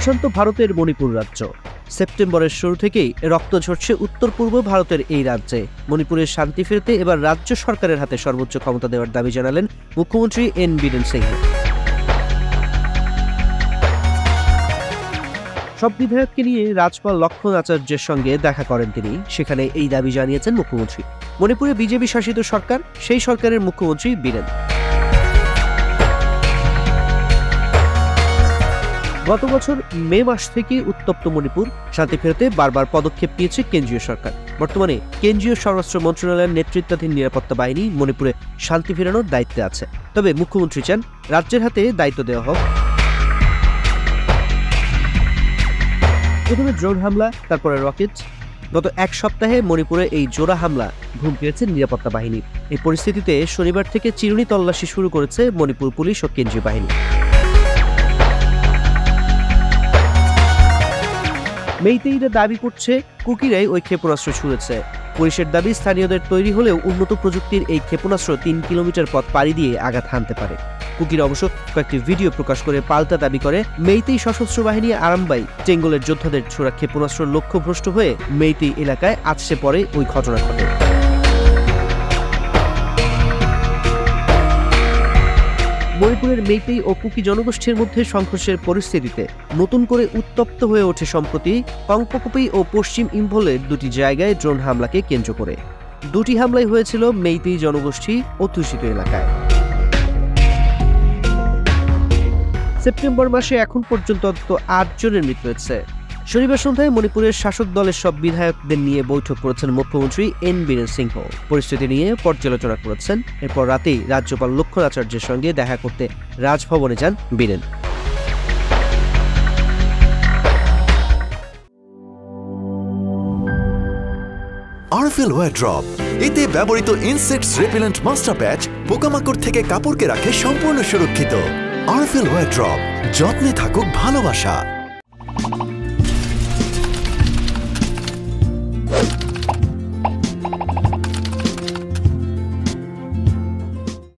প্রশান্ত ভারতের মণিপুর রাজ্য। সেপ্টেম্বরের শুরু থেকেই রক্ত ঝরছে উত্তর পূর্ব ভারতের এই রাজ্যে। মণিপুরের শান্তি ফেরাতে এবার রাজ্য সরকারের হাতে সর্বোচ্চ ক্ষমতা দেওয়ার দাবি জানালেন মুখ্যমন্ত্রী এন বীরেন সিংহ। সব বিধায়ককে নিয়ে রাজ্যপাল লক্ষ্মণ আচার্যের সঙ্গে দেখা করেন তিনি। সেখানে এই দাবি জানিয়েছেন মুখ্যমন্ত্রী। মণিপুরে বিজেপি শাসিত সরকার, সেই সরকারের মুখ্যমন্ত্রী বীরেন। গত বছর মে মাস থেকে উত্তপ্ত মণিপুর শান্তি ফেরাতে বারবার পদক্ষেপ নিয়েছে কেন্দ্রীয় সরকার। বর্তমানে কেন্দ্রীয় স্বরাষ্ট্র মন্ত্রণালয়ের নেতৃত্বাধীন নিরাপত্তা বাহিনী মণিপুরে শান্তি ফেরানোর দায়িত্বে আছে। তবে মুখ্যমন্ত্রী চান রাজ্যের হাতে দায়িত্ব দেওয়া হোক। প্রথমে ড্রোন হামলা, তারপরে রকেট। গত এক সপ্তাহে মণিপুরে এই জোড়া হামলা ঘুম পেয়েছে নিরাপত্তা বাহিনী। এই পরিস্থিতিতে শনিবার থেকে চিরুনি তল্লাশি শুরু করেছে মণিপুর পুলিশ ও কেন্দ্রীয় বাহিনী। মেইতেইরা দাবি করছে কুকিরাই ওই ক্ষেপণাস্ত্র ছুঁড়েছে। পুলিশের দাবি স্থানীয়দের তৈরি হলেও উন্নত প্রযুক্তির এই ক্ষেপণাস্ত্র 3 কিলোমিটার পথ পাড়ি দিয়ে আঘাত হানতে পারে। কুকিরা অবশ্য কয়েকটি ভিডিও প্রকাশ করে পাল্টা দাবি করে মেইতেই সশস্ত্র বাহিনী আরামবাই চেঙ্গলের যোদ্ধাদের ছোড়া ক্ষেপণাস্ত্র লক্ষ্যভ্রষ্ট হয়ে মেইতেই এলাকায় আছড়ে পড়ে ওই ঘটনা ঘটে। মণিপুরের মেইতেই ও কুকি জনগোষ্ঠীর মধ্যে সংঘর্ষের পরিস্থিতিতে নতুন করে উত্তপ্ত হয়ে ওঠে সম্প্রতি কংপকপি ও পশ্চিম ইম্ফলের দুটি জায়গায় ড্রোন হামলাকে কেন্দ্র করে। দুটি হামলাই হয়েছিল মেইতেই জনগোষ্ঠী অধ্যুষিত এলাকায়। সেপ্টেম্বর মাসে এখন পর্যন্ত অন্তত 8 জনের মৃত্যু হয়েছে। শনিবার সন্ধ্যায় মণিপুরের শাসক দলের সব বিধায়কদের নিয়ে বৈঠক করেছেন মুখ্যমন্ত্রী এন বীরেন সিংহ। পরিস্থিতি নিয়ে পর্যালোচনা করেছেন। এরপর রাতেই রাজ্যপাল লক্ষ্মণ আচার্যের সঙ্গে দেখা করতে রাজভবনে যান বীরেন। আরএফএল ওয়্যার ড্রপ, এতে ব্যবহৃত ইনসেক্টস রেপিলেন্ট মাস্টার প্যাচ পোকামাকড় থেকে কাপড়কে রাখে সম্পূর্ণ সুরক্ষিত। আরএফএল ওয়্যার ড্রপ, যত্নে থাকুক ভালোবাসা।